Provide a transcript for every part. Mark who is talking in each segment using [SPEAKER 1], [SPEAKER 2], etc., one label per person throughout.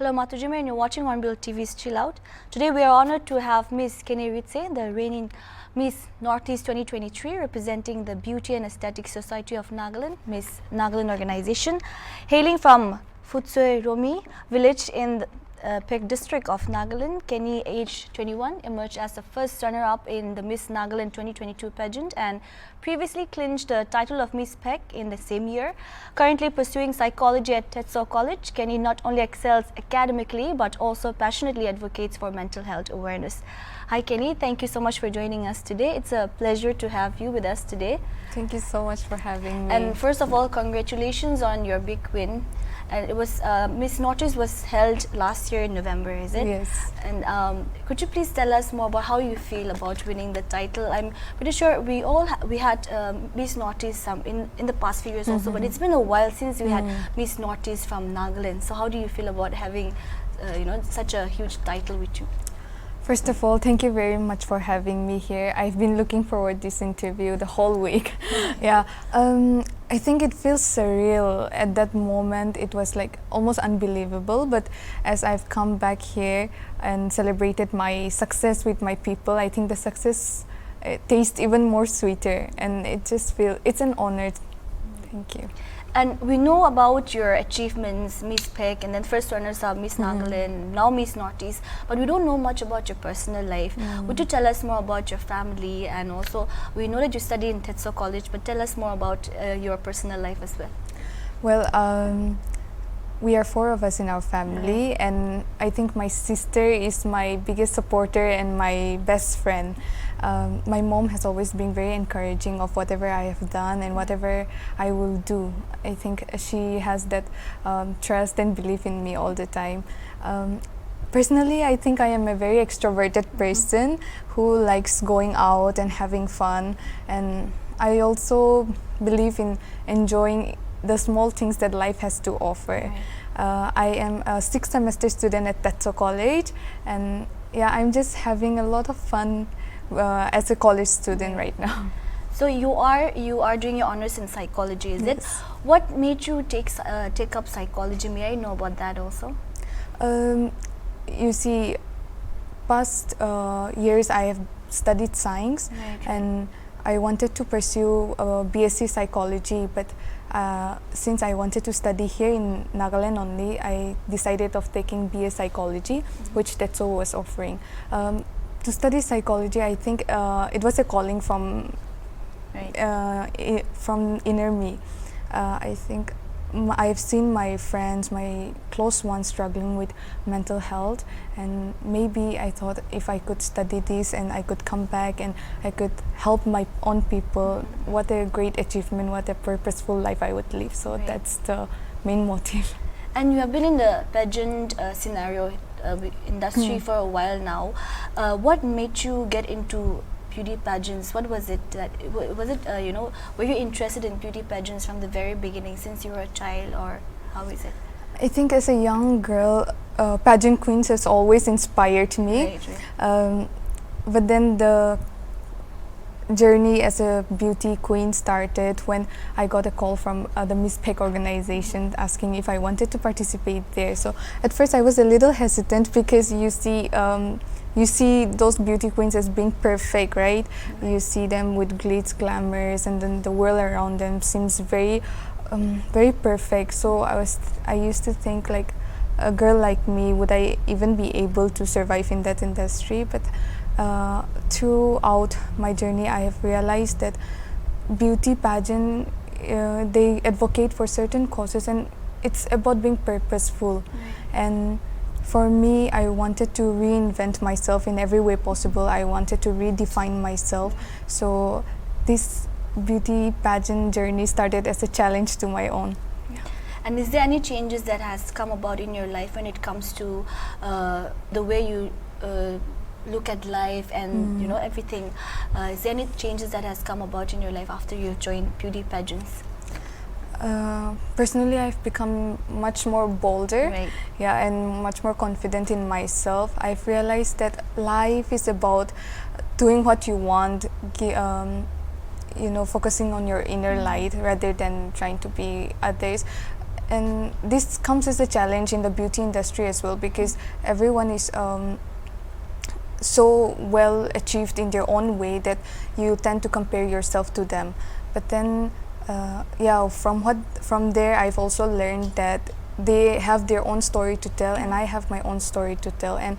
[SPEAKER 1] Hello Matujima, and you're watching Hornbilltv's Chill Out. Today we are honored to have Miss Kenei Ritse, the reigning Miss Northeast 2023, representing the Beauty and Aesthetic Society of Nagaland, Miss Nagaland organization. Hailing from Futsoi Romi village in the Phek district of Nagaland, Kenei, age 21, emerged as the first runner-up in the Miss Nagaland 2022 pageant and previously clinched the title of Miss Phek in the same year. Currently pursuing psychology at Tetso College, Kenei not only excels academically but also passionately advocates for mental health awareness. Hi Kenei, thank you so much for joining us today. It's a pleasure to have you with us today.
[SPEAKER 2] Thank you so much for having me.
[SPEAKER 1] And first of all, congratulations on your big win. And it was Miss Northeast was held last year in November, is it?
[SPEAKER 2] Yes.
[SPEAKER 1] And could you please tell us more about how you feel about winning the title? I'm pretty sure we all we had Miss Northeast in the past few years also, but it's been a while since we had Miss Northeast from Nagaland. So how do you feel about having such a huge title with you?
[SPEAKER 2] First of all, thank you very much for having me here. I've been looking forward to this interview the whole week. Yeah, I think it feels surreal at that moment. It was like almost unbelievable, but as I've come back here and celebrated my success with my people, I think the success tastes even more sweeter, and it's an honor. Thank you.
[SPEAKER 1] And we know about your achievements, Miss Phek, and then first runners-up, Miss Nagaland, now Miss Northeast, but we don't know much about your personal life. Would you tell us more about your family? And also, we know that you study in Tetso College, but tell us more about your personal life as well.
[SPEAKER 2] Well, we are 4 of us in our family, and I think my sister is my biggest supporter and my best friend. My mom has always been very encouraging of whatever I have done and whatever I will do. I think she has that trust and belief in me all the time. Personally, I think I am a very extroverted person who likes going out and having fun, and I also believe in enjoying the small things that life has to offer. I am a 6th semester student at Tetso College, and yeah, I'm just having a lot of fun as a college student right now.
[SPEAKER 1] So you are doing your honors in psychology, is it? What made you take up psychology? May I know about that also?
[SPEAKER 2] You see, past years I have studied science, and I wanted to pursue BSc psychology, but since I wanted to study here in Nagaland only, I decided of taking BA psychology, which Tetso was offering. To study psychology, I think it was a calling from inner me. I think I've seen my friends, my close ones struggling with mental health, and maybe I thought if I could study this and I could come back and I could help my own people, what a great achievement, what a purposeful life I would live. So that's the main motive.
[SPEAKER 1] And you have been in the pageant scenario industry for a while now. What made you get into beauty pageants? What was it were you interested in beauty pageants from the very beginning since you were a child, or how is it?
[SPEAKER 2] I think as a young girl, pageant queens has always inspired me. But then the journey as a beauty queen started when I got a call from the Miss Phek organization asking if I wanted to participate there. So at first I was a little hesitant because you see those beauty queens as being perfect, right? You see them with glitz, glamours, and then the world around them seems very perfect. So I used to think, like, a girl like me, would I even be able to survive in that industry? But throughout my journey, I have realized that beauty pageant, they advocate for certain causes, and it's about being purposeful. And for me, I wanted to reinvent myself in every way possible. I wanted to redefine myself. So this beauty pageant journey started as a challenge to my own.
[SPEAKER 1] And is there any changes that has come about in your life when it comes to the way you look at life and everything? Is there any changes that has come about in your life after you joined beauty pageants?
[SPEAKER 2] Personally, I've become much more bolder, and much more confident in myself. I've realized that life is about doing what you want, focusing on your inner light rather than trying to be others. and this comes as a challenge in the beauty industry as well, because everyone is so well achieved in their own way that you tend to compare yourself to them. But then from there I've also learned that they have their own story to tell and I have my own story to tell, and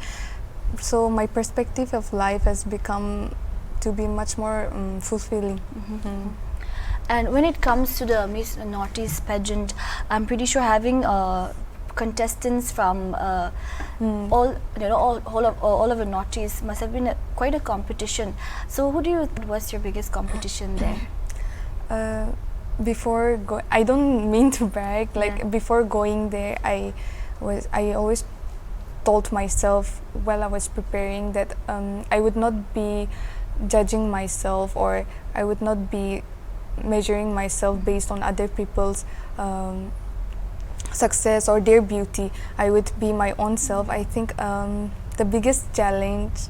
[SPEAKER 2] so my perspective of life has become to be much more fulfilling.
[SPEAKER 1] And when it comes to the Miss Northeast pageant, I'm pretty sure having contestants from all of the Northeast must have been quite a competition. So who do you think was your biggest competition there?
[SPEAKER 2] I don't mean to brag, like before going there, I always told myself while I was preparing that I would not be judging myself, or I would not be measuring myself based on other people's success or their beauty. I would be my own self. I think the biggest challenge,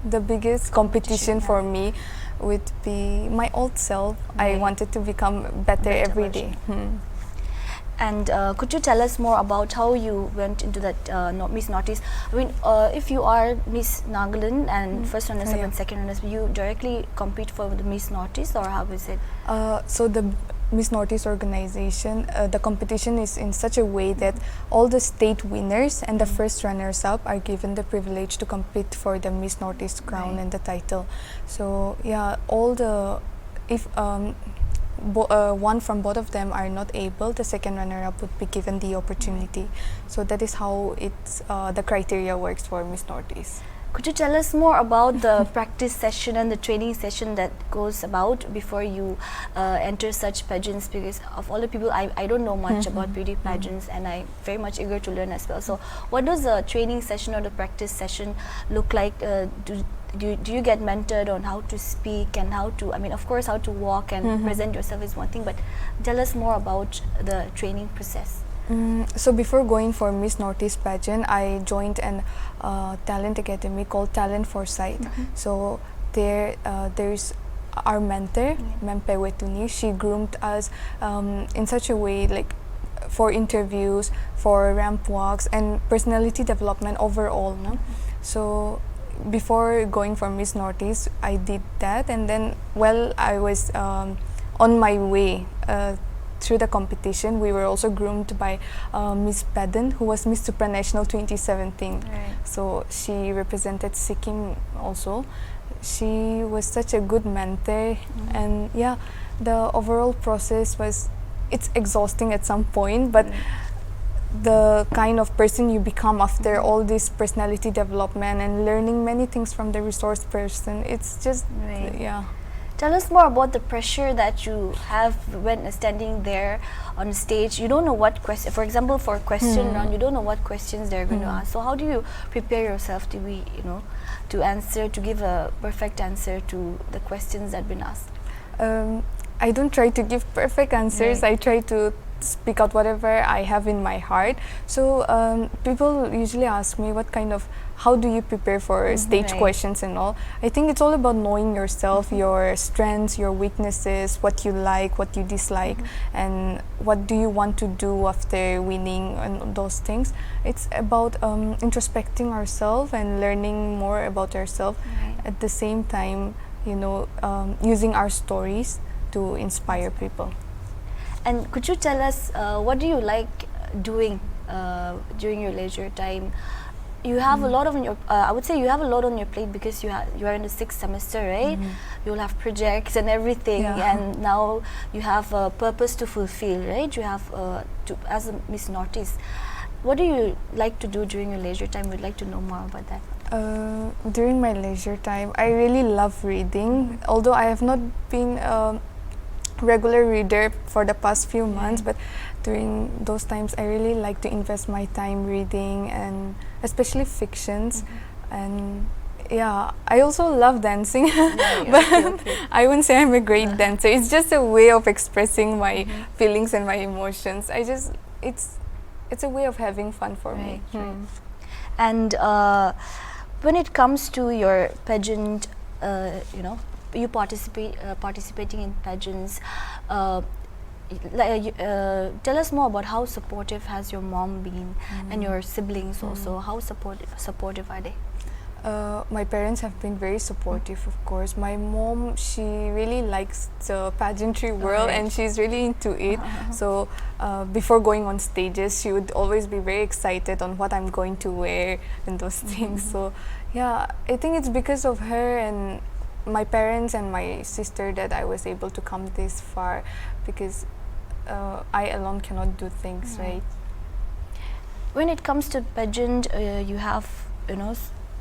[SPEAKER 2] the biggest competition for me would be my old self. I wanted to become better every day.
[SPEAKER 1] And could you tell us more about how you went into that Miss Northeast? I mean, if you are Miss Nagaland and first runners up and second runners, you directly compete for the Miss Northeast, or how is it?
[SPEAKER 2] So the Miss Northeast organization, the competition is in such a way that all the state winners and the first runners up are given the privilege to compete for the Miss Northeast crown and the title. So yeah, if one from both of them are not able, the second runner-up would be given the opportunity. So that is how the criteria works for Miss Northeast.
[SPEAKER 1] Could you tell us more about the practice session and the training session that goes about before you enter such pageants? Because of all the people, I don't know much about beauty pageants, and I'm very much eager to learn as well. So what does the training session or the practice session look like? Do you get mentored on how to speak and how to, I mean, of course, how to walk and present yourself is one thing, but tell us more about the training process.
[SPEAKER 2] So before going for Miss Northeast pageant, I joined an talent academy called Talent Foresight. So there's our mentor, Mempe Wetuni. She groomed us in such a way, like for interviews, for ramp walks, and personality development overall. No? So before going for Miss Northeast, I did that, and then while I was on my way through the competition, we were also groomed by Miss Padan, who was Miss Supranational 2017. So she represented Sikkim also. She was such a good mentor, and yeah, the overall process it's exhausting at some point, but the kind of person you become after all this personality development and learning many things from the resource person, it's just yeah.
[SPEAKER 1] Tell us more about the pressure that you have when standing there on stage. You don't know what question, for example, for a question round, you don't know what questions they're going to ask. So how do you prepare yourself to be, to answer, to give a perfect answer to the questions that have been asked?
[SPEAKER 2] I don't try to give perfect answers. I try to speak out whatever I have in my heart. So people usually ask me how do you prepare for stage questions and all. I think it's all about knowing yourself, your strengths, your weaknesses, what you like, what you dislike, and what do you want to do after winning, and those things. It's about introspecting ourselves and learning more about ourselves. At the same time, using our stories to inspire people.
[SPEAKER 1] And could you tell us what do you like doing during your leisure time? You have a lot on your, I would say you have a lot on your plate because you are in the 6th semester, right? You'll have projects and everything, and now you have a purpose to fulfill, right? You have as a Miss Northeast. What do you like to do during your leisure time? We'd like to know more about that.
[SPEAKER 2] During my leisure time, I really love reading. Although I have not been regular reader for the past few months, but during those times I really like to invest my time reading, and especially fictions. And yeah, I also love dancing. But I wouldn't say I'm a great dancer. It's just a way of expressing my feelings and my emotions. It's a way of having fun for me.
[SPEAKER 1] And when it comes to your pageant, you participating in pageants, tell us more about how supportive has your mom been and your siblings also. How supportive are they?
[SPEAKER 2] My parents have been very supportive, of course. My mom, she really likes the pageantry world and she's really into it. So before going on stages, she would always be very excited on what I'm going to wear and those things. So yeah, I think it's because of her and my parents and my sister that I was able to come this far, because I alone cannot do things, right?
[SPEAKER 1] When it comes to pageant, you have,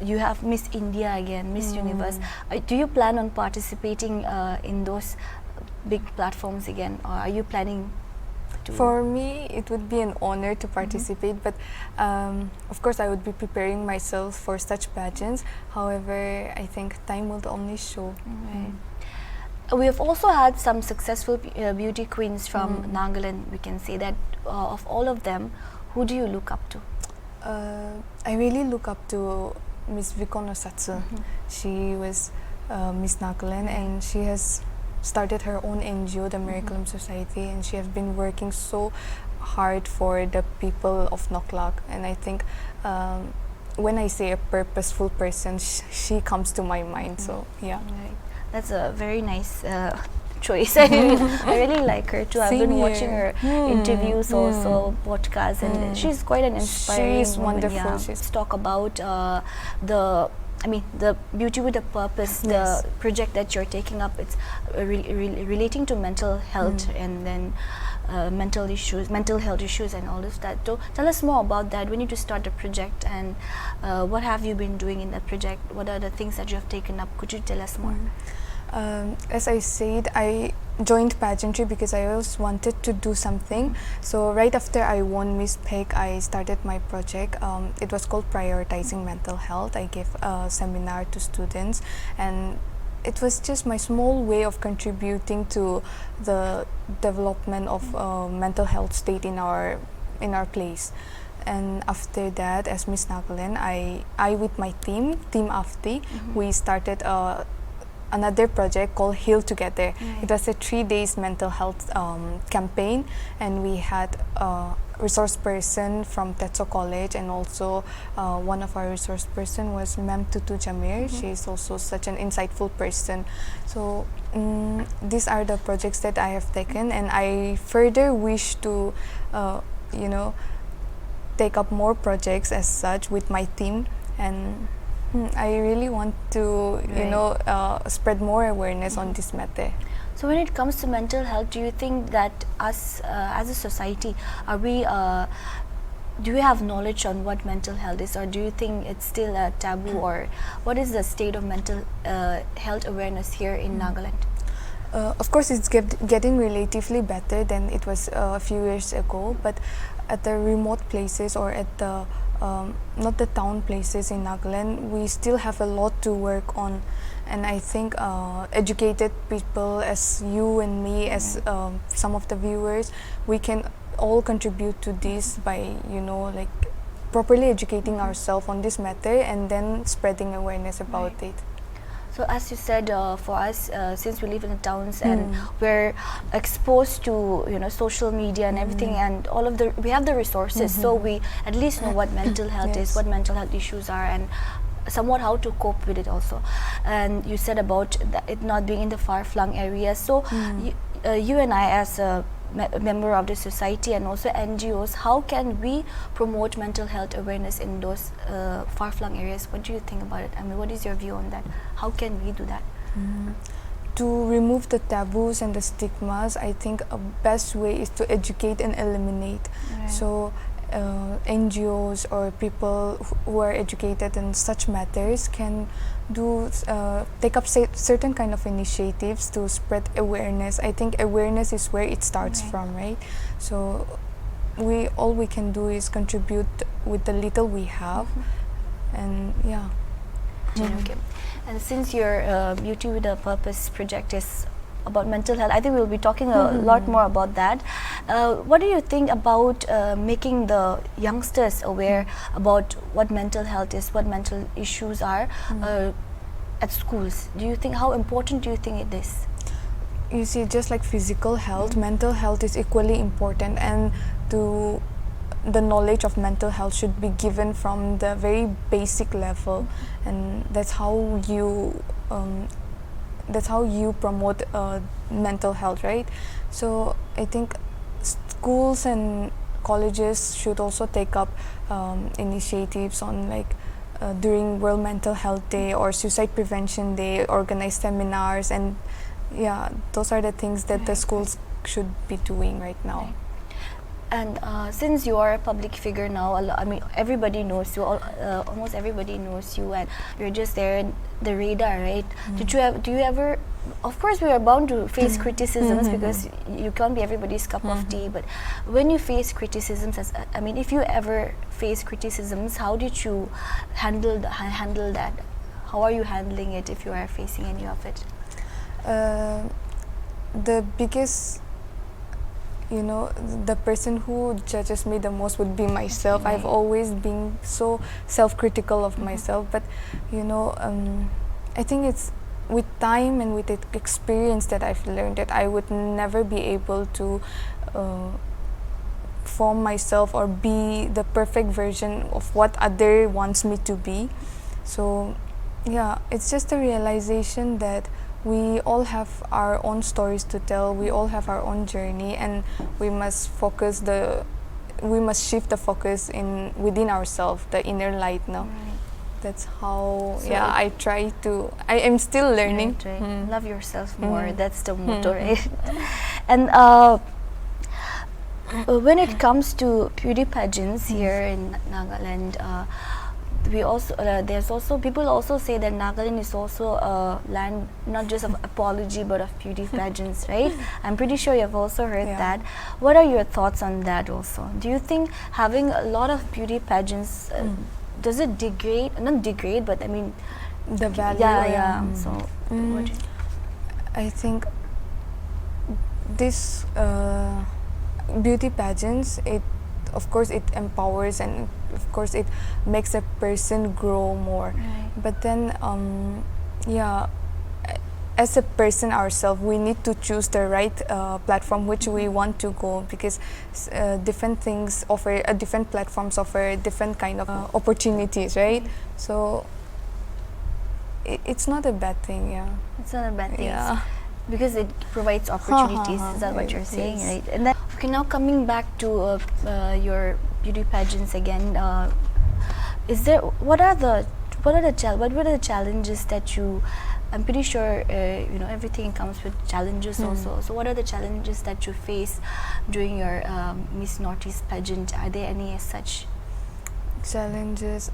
[SPEAKER 1] you have Miss India again, Miss Universe. Do you plan on participating in those big platforms again, or are you planning to?
[SPEAKER 2] For me, it would be an honor to participate, but of course I would be preparing myself for such pageants. However, I think time will only show.
[SPEAKER 1] We have also had some successful beauty queens from Nagaland. We can say that of all of them, who do you look up to?
[SPEAKER 2] I really look up to Miss Vikonosatsu. She was Miss Nagaland and she has started her own NGO, the Miraculum Society, and she has been working so hard for the people of Noklak. And I think when I say a purposeful person, she comes to my mind. So yeah.
[SPEAKER 1] That's a very nice choice. I really like her too. I've been watching her interviews, also podcasts, and she's quite an inspiring
[SPEAKER 2] She's
[SPEAKER 1] woman.
[SPEAKER 2] wonderful.
[SPEAKER 1] Let's talk about the Beauty with a Purpose, the project that you're taking up. It's relating to mental health and then mental health issues and all of that. So tell us more about that. We need to start the project, and what have you been doing in that project? What are the things that you have taken up? Could you tell us more?
[SPEAKER 2] As I said, I joined pageantry because I always wanted to do something. So right after I won Miss Phek, I started my project. It was called Prioritizing Mental Health. I gave a seminar to students, and it was just my small way of contributing to the development of mental health state in our place. And after that, as Miss Nagaland, I with my team Afti, we started another project called Heal Together. It was a 3 days mental health campaign, and we had a resource person from Tetso College, and also one of our resource person was Ma'am Tutu Jamir. She is also such an insightful person. So these are the projects that I have taken, and I further wish to take up more projects as such with my team, and I really want to spread more awareness on this matter.
[SPEAKER 1] So when it comes to mental health, do you think that us as a society, are we do we have knowledge on what mental health is, or do you think it's still a taboo, or what is the state of mental health awareness here in Nagaland?
[SPEAKER 2] Of course, it's getting relatively better than it was a few years ago, but at the remote places, or at the not the town places in Nagaland, we still have a lot to work on. And I think educated people as you and me, as some of the viewers, we can all contribute to this by properly educating ourselves on this matter, and then spreading awareness about it.
[SPEAKER 1] So as you said, for us, since we live in the towns and we're exposed to social media and everything, and all of we have the resources, so we at least know what mental health is, what mental health issues are, and somewhat how to cope with it also. And you said about it not being in the far-flung areas. So you and I, as a member of the society and also NGOs, how can we promote mental health awareness in those far-flung areas? What do you think about it? I mean, what is your view on that? How can we do that?
[SPEAKER 2] To remove the taboos and the stigmas, I think a best way is to educate and eliminate. So NGOs or people who are educated in such matters can take up certain kind of initiatives to spread awareness. I think awareness is where it starts from, right? So all we can do is contribute with the little we have, and yeah.
[SPEAKER 1] Okay. And since your Beauty with a Purpose project is about mental health, I think we'll be talking a lot more about that. What do you think about making the youngsters aware about what mental health is, what mental issues are at schools? Do you think, how important do you think it is?
[SPEAKER 2] you see, just like physical health, mental health is equally important, and the knowledge of mental health should be given from the very basic level, and that's how you promote mental health, right? So I think schools and colleges should also take up initiatives on, like, during World Mental Health Day or Suicide Prevention Day, organize seminars, and yeah, those are the things that the schools should be doing right now.
[SPEAKER 1] Right. And since you are a public figure now, I mean, everybody knows you. Almost everybody knows you, and you're just there in the radar, right? Do you ever? Of course, we are bound to face criticisms because you can't be everybody's cup of tea. But when you face criticisms, I mean, if you ever face criticisms, how did you handle that? How are you handling it if you are facing any of it?
[SPEAKER 2] The biggest, the person who judges me the most would be myself. I've always been so self-critical of myself, but I think it's with time and with the experience that I've learned that I would never be able to form myself or be the perfect version of what other wants me to be. So yeah, it's just a realization that we all have our own stories to tell, we all have our own journey, and we must shift the focus within ourselves, the inner light now. That's how I try to. I am still learning.
[SPEAKER 1] Right. Love yourself more. That's the motto, right? And when it comes to beauty pageants here in Nagaland, we also there's also people also say that Nagaland is also a land not just of apology but of beauty pageants, right? I'm pretty sure you've also heard that. What are your thoughts on that also? Do you think having a lot of beauty pageants does it not degrade, but I mean
[SPEAKER 2] the value?
[SPEAKER 1] So what do you
[SPEAKER 2] I think this beauty pageants, of course it empowers, and of course it makes a person grow more. But then as a person ourselves, we need to choose the right platform which we want to go, because different things offer different platforms offer different kind of opportunities, right? So it's not a bad thing.
[SPEAKER 1] It's not a bad thing. Because it provides opportunities. Is that what you're saying, right? And then, okay, now coming back to your beauty pageants again, what were the challenges that you? I'm pretty sure everything comes with challenges also. So what are the challenges that you face during your Miss Northeast pageant? Are there any as such
[SPEAKER 2] challenges?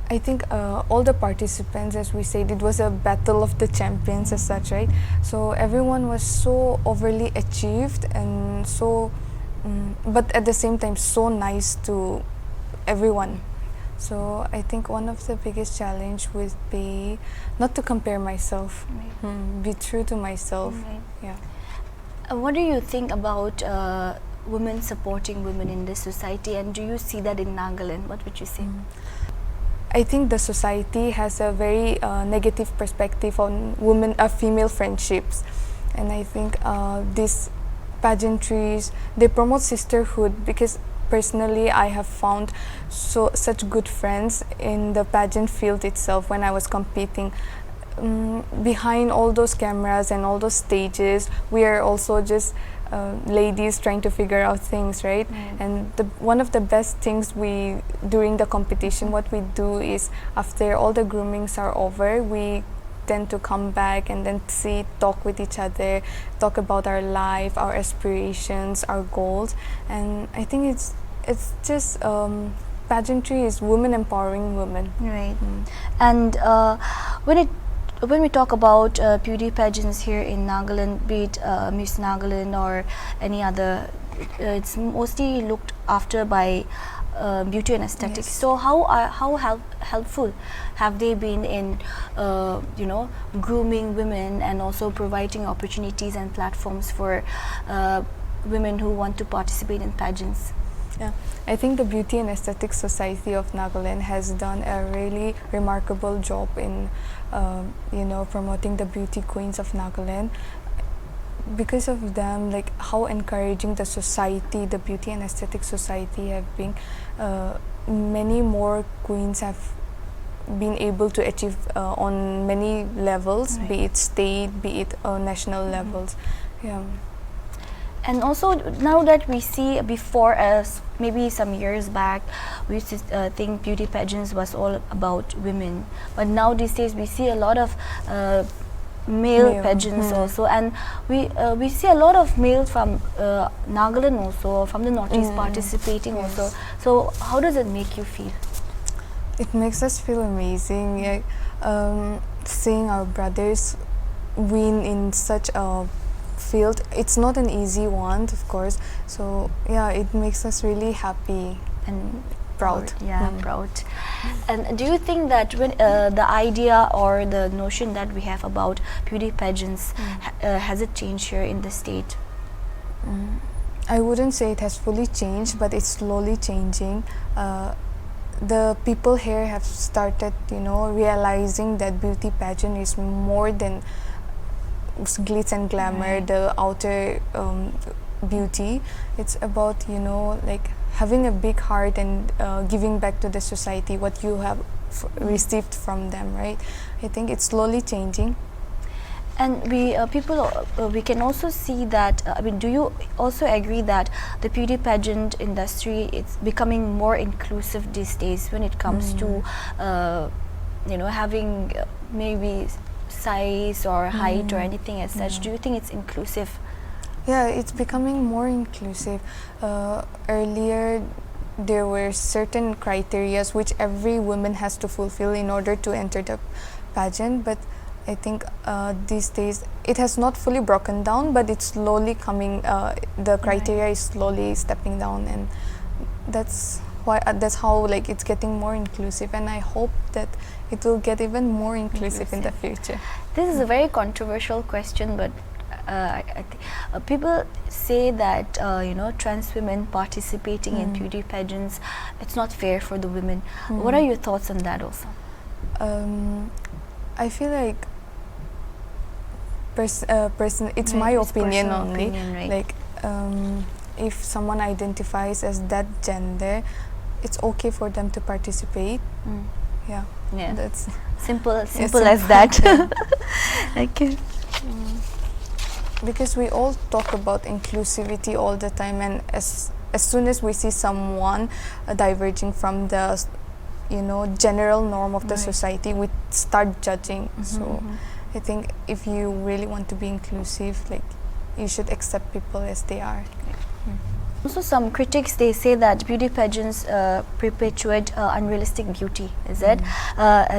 [SPEAKER 2] I think all the participants, as we said, it was a battle of the champions as such, right? So everyone was so overly achieved and so, but at the same time so nice to everyone. So I think one of the biggest challenge would be not to compare myself, be true to myself.
[SPEAKER 1] What do you think about women supporting women in this society, and do you see that in Nagaland? What would you say?
[SPEAKER 2] I think the society has a very negative perspective on female friendships, and I think these pageantries, they promote sisterhood, because personally I have found such good friends in the pageant field itself. When I was competing, behind all those cameras and all those stages, we are also just ladies trying to figure out things, right? And one of the best things during the competition, what we do is, after all the groomings are over, we tend to come back and then talk with each other, talk about our life, our aspirations, our goals. And I think it's just pageantry is women empowering women.
[SPEAKER 1] Right. And when we talk about beauty pageants here in Nagaland, be it Miss Nagaland or any other, it's mostly looked after by beauty and aesthetics. So how helpful have they been in grooming women and also providing opportunities and platforms for women who want to participate in pageants?
[SPEAKER 2] Yeah, I think the Beauty and Aesthetics Society of Nagaland has done a really remarkable job in, promoting the beauty queens of Nagaland. Because of them, like how encouraging the society, the Beauty and Aesthetics Society have been, many more queens have been able to achieve on many levels,
[SPEAKER 1] Right.
[SPEAKER 2] be it state, be it national levels. Yeah.
[SPEAKER 1] And also now that we see, before as maybe some years back, we used to think beauty pageants was all about women, but now these days we see a lot of male pageants also, and we see a lot of males from Nagaland also, from the Northeast participating also. So how does it make you feel?
[SPEAKER 2] It makes us feel amazing, seeing our brothers win in such a field. It's not an easy one, of course. So yeah, it makes us really happy
[SPEAKER 1] And
[SPEAKER 2] proud.
[SPEAKER 1] Yeah, proud. And do you think that when the idea or the notion that we have about beauty pageants, has it changed here in the state?
[SPEAKER 2] I wouldn't say it has fully changed, but it's slowly changing. The people here have started, realizing that beauty pageant is more than glitz and glamour, the outer beauty. It's about, like having a big heart and giving back to the society what you have received from them, right? I think it's slowly changing.
[SPEAKER 1] And we can also see that, I mean, do you also agree that the beauty pageant industry is becoming more inclusive these days when it comes to, having maybe size or height or anything as such? Do you think it's inclusive?
[SPEAKER 2] Yeah, it's becoming more inclusive. Earlier, there were certain criteria which every woman has to fulfill in order to enter the pageant, but I think these days it has not fully broken down, but it's slowly coming. The criteria is slowly stepping down, and that's why that's how like it's getting more inclusive. And I hope that it will get even more inclusive in the future.
[SPEAKER 1] This is a very controversial question, but people say that trans women participating in beauty pageants, it's not fair for the women. What are your thoughts on that also?
[SPEAKER 2] I feel like it's my opinion only.
[SPEAKER 1] Right?
[SPEAKER 2] Like if someone identifies as that gender, it's okay for them to participate. Yeah, that's
[SPEAKER 1] simple
[SPEAKER 2] simple.
[SPEAKER 1] as that. Okay.
[SPEAKER 2] Because we all talk about inclusivity all the time, and as soon as we see someone diverging from the general norm of the society, we start judging. So I think if you really want to be inclusive, like you should accept people as they are.
[SPEAKER 1] Also, some critics, they say that beauty pageants perpetuate unrealistic beauty, is it?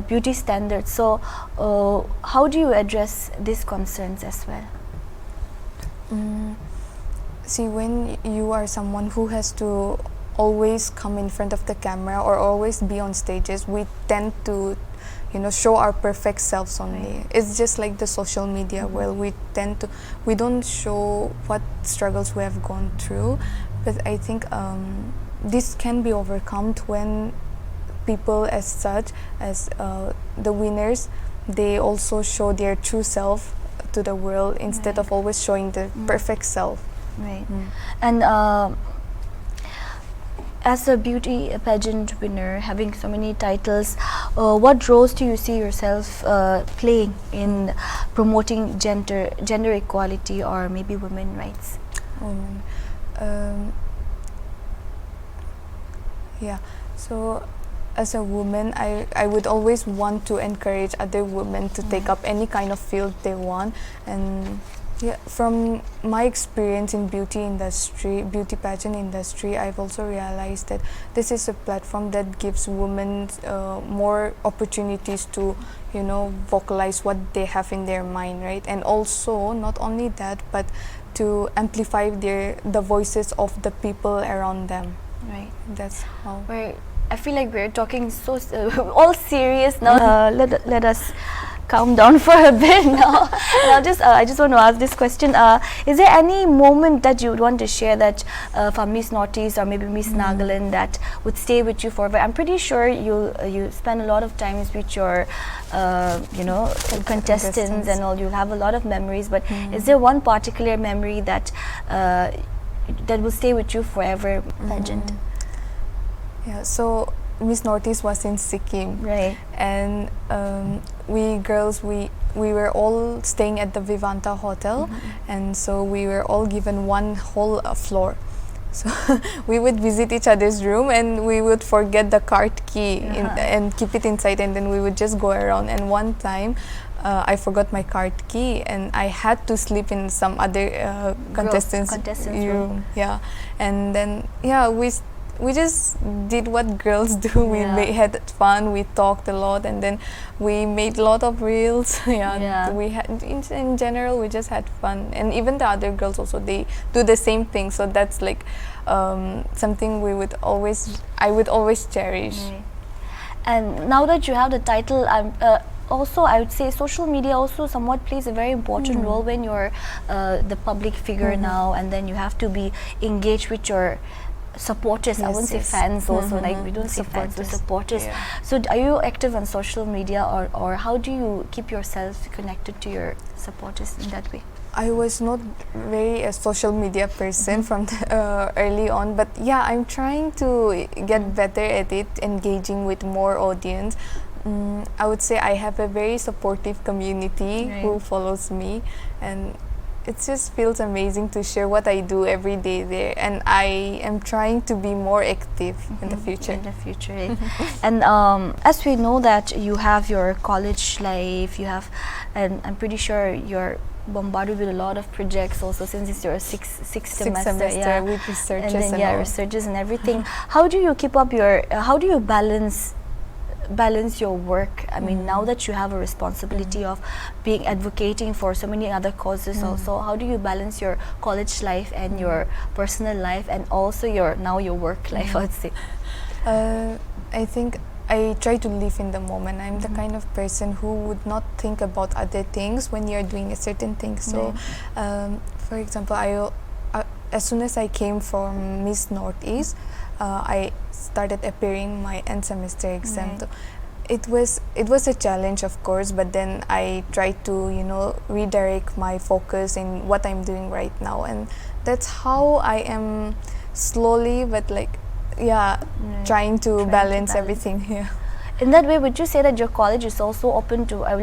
[SPEAKER 1] Beauty standards. So how do you address these concerns as well?
[SPEAKER 2] See, when you are someone who has to always come in front of the camera or always be on stages, we tend to show our perfect selves only. It's just like the social media. Well, we don't show what struggles we have gone through, but I think this can be overcome when people as such as the winners, they also show their true self to the world instead of always showing the perfect self.
[SPEAKER 1] Right. And as a beauty pageant winner, having so many titles, what roles do you see yourself playing in promoting gender equality or maybe women rights?
[SPEAKER 2] Yeah, so as a woman, I would always want to encourage other women to take up any kind of field they want. And yeah, from my experience in beauty pageant industry, I've also realized that this is a platform that gives women more opportunities to, vocalize what they have in their mind, right? And also, not only that, but to amplify the voices of the people around them.
[SPEAKER 1] Right.
[SPEAKER 2] That's how.
[SPEAKER 1] I feel like we're talking so all serious now. Let us calm down for a bit now. And I just want to ask this question. Is there any moment that you would want to share that for Miss Northeast or maybe Miss Nagaland that would stay with you forever? I'm pretty sure you spend a lot of times with your contestants and all. You'll have a lot of memories, but is there one particular memory that that will stay with you forever, pageant?
[SPEAKER 2] Yeah, so Miss Northeast was in Sikkim,
[SPEAKER 1] Right.
[SPEAKER 2] and we girls we were all staying at the Vivanta Hotel, and so we were all given one whole floor. So we would visit each other's room, and we would forget the card key and keep it inside, and then we would just go around. And one time I forgot my card key, and I had to sleep in some other contestants' room. Yeah, and then we just did what girls do. We had fun. We talked a lot, and then we made a lot of reels. We had in general we just had fun, and even the other girls also, they do the same thing. So that's like something I would always cherish.
[SPEAKER 1] Right. And now that you have the title, also I would say social media also somewhat plays a very important role when you're the public figure now, and then you have to be engaged with your supporters. I wouldn't say fans also, like we don't say fans, but supporters. So are you active on social media, or how do you keep yourself connected to your supporters in that way?
[SPEAKER 2] I was not very a social media person from the, early on, but yeah, I'm trying to get better at it, engaging with more audience. I would say I have a very supportive community who follows me, and it just feels amazing to share what I do every day there, and I am trying to be more active in the future.
[SPEAKER 1] In the future, eh? And as we know that you have your college life, you have, and I'm pretty sure you're bombarded with a lot of projects also, since it's your sixth semester,
[SPEAKER 2] with researches
[SPEAKER 1] and then researches and everything. How do you keep up your? How do you balance your work? I mean, now that you have a responsibility of being advocating for so many other causes also, how do you balance your college life and your personal life, and also your work life, I would say?
[SPEAKER 2] I think I try to live in the moment. I'm the kind of person who would not think about other things when you're doing a certain thing. So for example, as soon as I came from Miss Northeast, I started appearing my end semester exam. So it was a challenge, of course, but then I tried to redirect my focus in what I'm doing right now, and that's how I am slowly but trying to balance everything here.
[SPEAKER 1] In that way, would you say that your college is also open to a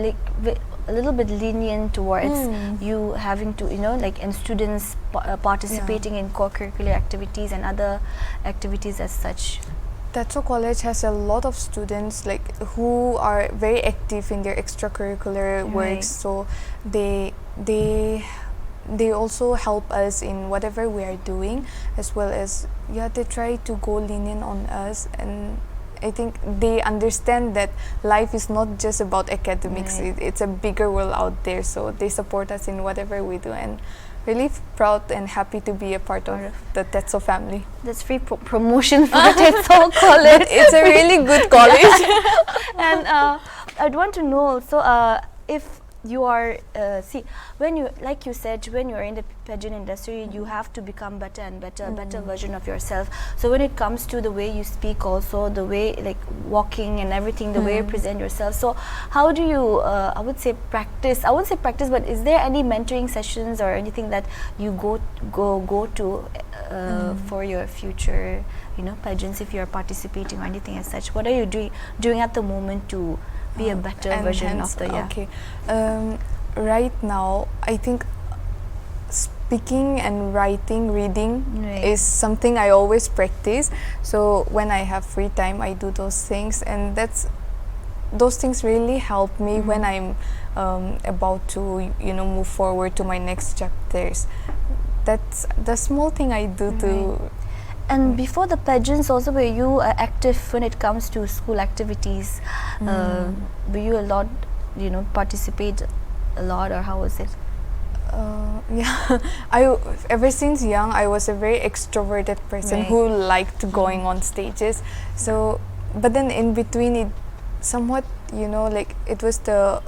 [SPEAKER 1] little bit lenient towards you having to, and students participating in co-curricular activities and other activities as such?
[SPEAKER 2] Tatso College has a lot of students who are very active in their extracurricular works, so they also help us in whatever we are doing, as well as they try to go lenient on us, and I think they understand that life is not just about academics. It's a bigger world out there, so they support us in whatever we do, and really proud and happy to be a part of the Tetso family.
[SPEAKER 1] That's free promotion for Tetso College.
[SPEAKER 2] It's a really good college.
[SPEAKER 1] And I'd want to know also if you are when you, like you said, when you're in the pageant industry, you have to become better and better, a better version of yourself. So when it comes to the way you speak, also the way walking and everything, the way you present yourself, so how do you I wouldn't say practice, but is there any mentoring sessions or anything that you go to for your future pageants, if you're participating or anything as such? What are you doing at the moment to be a better version of the
[SPEAKER 2] right now, I think speaking and writing, reading is something I always practice. So when I have free time, I do those things, and those things really help me when I'm about to move forward to my next chapters. That's the small thing I do to.
[SPEAKER 1] And before the pageants also, were you active when it comes to school activities? Were you participate a lot, or how was it?
[SPEAKER 2] Ever since young, I was a very extroverted person who liked going on stages. So, but then in between, it somewhat, it was the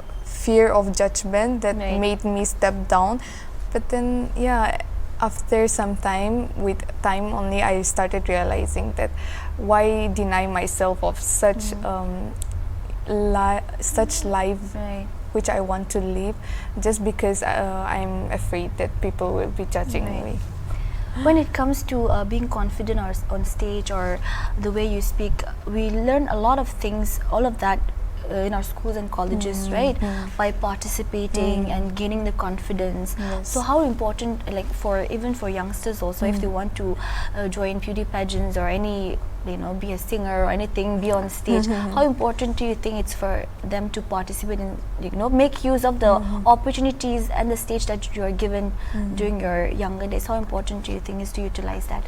[SPEAKER 2] fear of judgment that
[SPEAKER 1] Right.
[SPEAKER 2] made me step down. But then, yeah, after some time, with time only, I started realizing that why deny myself of such such life
[SPEAKER 1] Right.
[SPEAKER 2] which I want to live, just because I'm afraid that people will be judging
[SPEAKER 1] Right.
[SPEAKER 2] me.
[SPEAKER 1] When it comes to being confident on stage or the way you speak, we learn a lot of things, all of that in our schools and colleges, right? By participating and gaining the confidence.
[SPEAKER 2] Yes.
[SPEAKER 1] So how important, like even for youngsters also, if they want to join beauty pageants or any, be a singer or anything, be on stage, how important do you think it's for them to participate and make use of the opportunities and the stage that you are given during your younger days? How important do you think is to utilize that?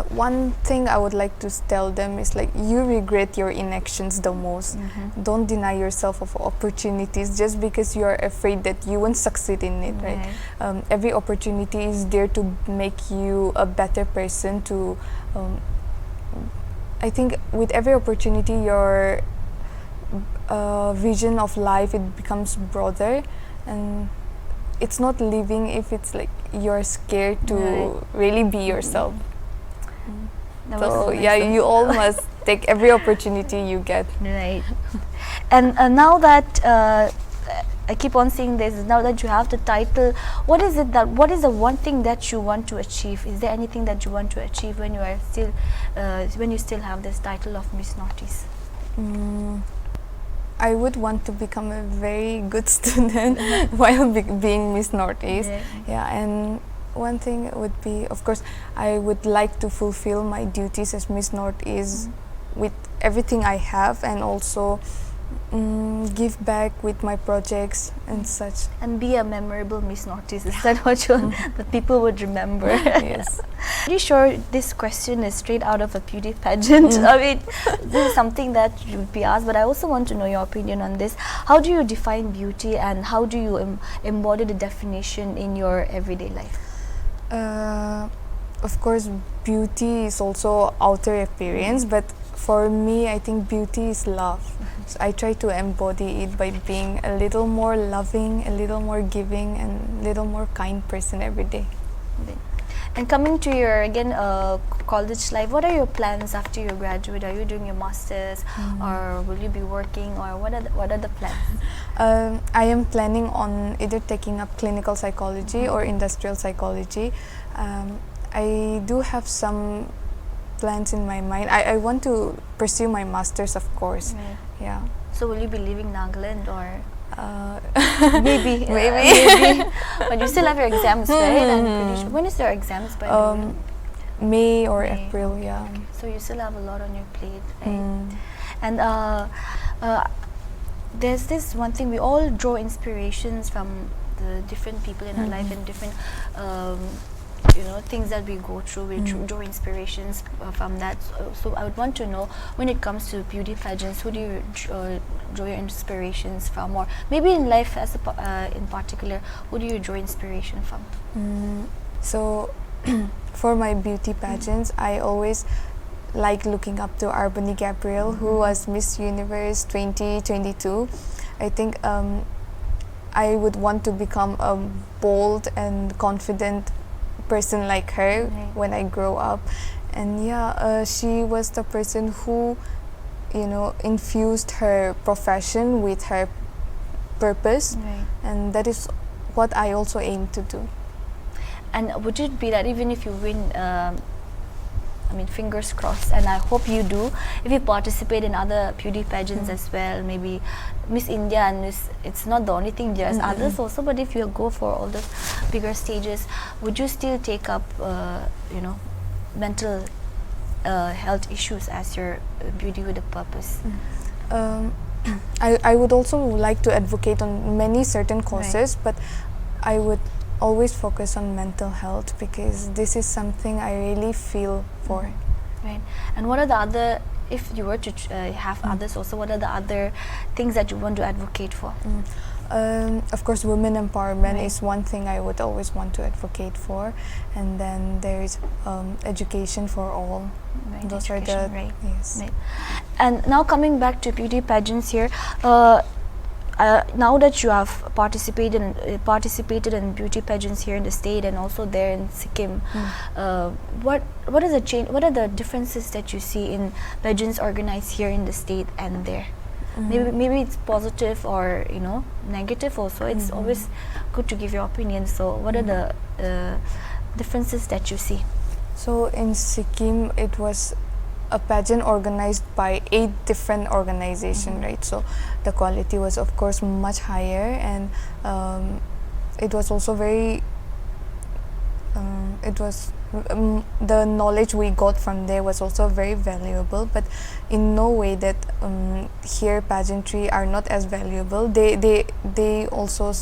[SPEAKER 2] One thing I would like to tell them is, like, you regret your inactions the most. Don't deny yourself of opportunities just because you are afraid that you won't succeed in it, right? Every opportunity is there to make you a better person. I think with every opportunity, your vision of life, it becomes broader, and it's not living if it's like you're scared to really be yourself. So yeah, you all must take every opportunity you get.
[SPEAKER 1] Right. And now that I keep on saying this, now that you have the title, what is the one thing that you want to achieve? Is there anything that you want to achieve when you are still when you still have this title of Miss Northeast?
[SPEAKER 2] I would want to become a very good student while being Miss Northeast. Yeah, and one thing would be, of course, I would like to fulfill my duties as Miss Northeast with everything I have, and also give back with my projects and such.
[SPEAKER 1] And be a memorable Miss Northeast. Is that what that people would remember?
[SPEAKER 2] Yes.
[SPEAKER 1] Pretty sure this question is straight out of a beauty pageant. I mean, this is something that you would be asked, but I also want to know your opinion on this. How do you define beauty, and how do you embody the definition in your everyday life?
[SPEAKER 2] Of course, beauty is also outer appearance, but for me, I think beauty is love. So I try to embody it by being a little more loving, a little more giving, and a little more kind person every day.
[SPEAKER 1] And coming to your college life, what are your plans after you graduate? Are you doing your masters, or will you be working, or what are the plans?
[SPEAKER 2] I am planning on either taking up clinical psychology or industrial psychology. I do have some plans in my mind. I want to pursue my masters, of course.
[SPEAKER 1] Right.
[SPEAKER 2] Yeah.
[SPEAKER 1] So will you be leaving Nagaland, or
[SPEAKER 2] Maybe.
[SPEAKER 1] maybe? But you still have your exams, right? I'm pretty sure. When is your exams, by the way?
[SPEAKER 2] May or
[SPEAKER 1] May.
[SPEAKER 2] April, yeah.
[SPEAKER 1] Okay. So you still have a lot on your plate, right? And there's this one thing, we all draw inspirations from the different people in our life, and different things that we go through. We draw inspirations from that. So I would want to know, when it comes to beauty pageants, who do you draw your inspirations from, or maybe in life as in particular, who do you draw inspiration from?
[SPEAKER 2] So for my beauty pageants, I always like looking up to Arbani Gabriel, who was Miss Universe 2022. I think I would want to become a bold and confident person like her when I grow up. And yeah, she was the person who infused her profession with her purpose, and that is what I also aim to do.
[SPEAKER 1] And would it be that even if you win, fingers crossed, and I hope you do, if you participate in other beauty pageants as well, maybe Miss India and Miss, it's not the only thing, there's others also, but if you go for all those bigger stages, would you still take up mental health issues as your beauty with a purpose?
[SPEAKER 2] I would also like to advocate on many certain causes, but I would always focus on mental health, because this is something I really feel for.
[SPEAKER 1] Right. And what are the other, if you were to have others also, what are the other things that you want to advocate for?
[SPEAKER 2] Of course, women empowerment is one thing I would always want to advocate for, and then there is education for all. Those are the
[SPEAKER 1] yes. Right. And now coming back to beauty pageants here, now that you have participated in beauty pageants here in the state and also there in Sikkim, what is the change? What are the differences that you see in pageants organized here in the state and there? Maybe it's positive or negative also. It's always good to give your opinion. So what are the differences that you see?
[SPEAKER 2] So in Sikkim, it was a pageant organized by 8 different organizations, right? So the quality was of course much higher, and it was also very the knowledge we got from there was also very valuable, but in no way that here pageantry are not as valuable. They also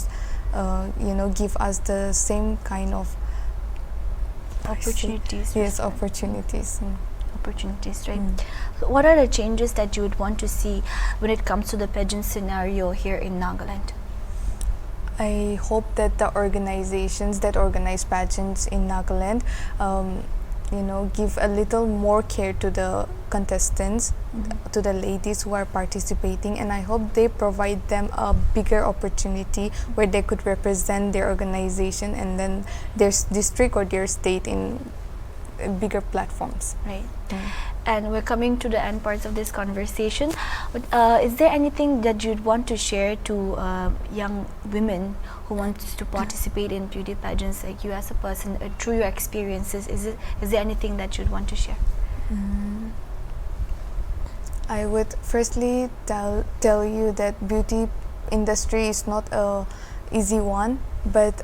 [SPEAKER 2] give us the same kind of
[SPEAKER 1] opportunities.
[SPEAKER 2] Yes, opportunities.
[SPEAKER 1] Opportunities, right? So what are the changes that you would want to see when it comes to the pageant scenario here in Nagaland?
[SPEAKER 2] I hope that the organizations that organize pageants in Nagaland give a little more care to the contestants, to the ladies who are participating, and I hope they provide them a bigger opportunity where they could represent their organization and then their district or their state in bigger platforms.
[SPEAKER 1] Right. And we're coming to the end parts of this conversation. But, is there anything that you'd want to share to young women who want to participate in beauty pageants, like you as a person, through your experiences? Is there anything that you'd want to share?
[SPEAKER 2] I would firstly tell you that beauty industry is not a easy one, but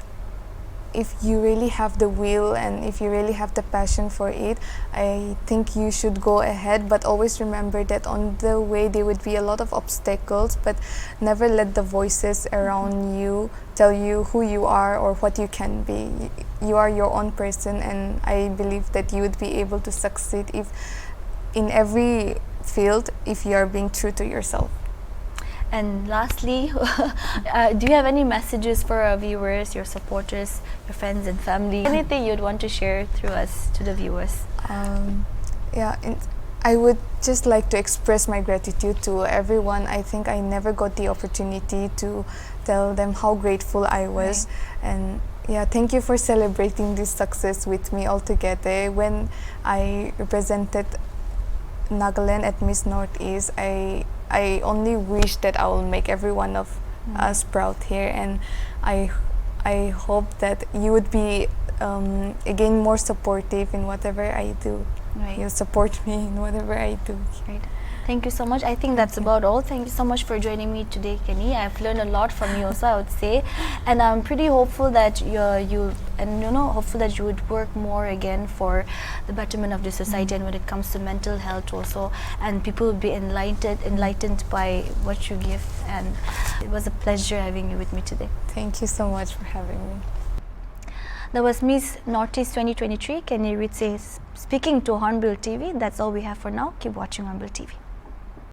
[SPEAKER 2] if you really have the will and if you really have the passion for it, I think you should go ahead, but always remember that on the way there would be a lot of obstacles, but never let the voices around you tell you who you are or what you can be. You are your own person, and I believe that you would be able to succeed if in every field if you are being true to yourself.
[SPEAKER 1] And lastly, do you have any messages for our viewers, your supporters, your friends and family? Anything you'd want to share through us to the viewers?
[SPEAKER 2] I would just like to express my gratitude to everyone. I think I never got the opportunity to tell them how grateful I was. Right. And thank you for celebrating this success with me all together. When I represented Nagaland at Miss Northeast, I only wish that I will make every one of us proud here, and I hope that you would be again more supportive in whatever I do.
[SPEAKER 1] Right.
[SPEAKER 2] You support me in whatever I do.
[SPEAKER 1] Right. Thank you so much. I think that's about all. Thank you so much for joining me today, Kenei. I've learned a lot from you also, I would say, and I'm pretty hopeful that hopeful that you would work more again for the betterment of the society, and when it comes to mental health also, and people will be enlightened by what you give. And it was a pleasure having you with me today.
[SPEAKER 2] Thank you so much for having me.
[SPEAKER 1] That was Miss Northeast 2023, Kenei Ritse, speaking to Hornbill TV. That's all we have for now. Keep watching Hornbill TV.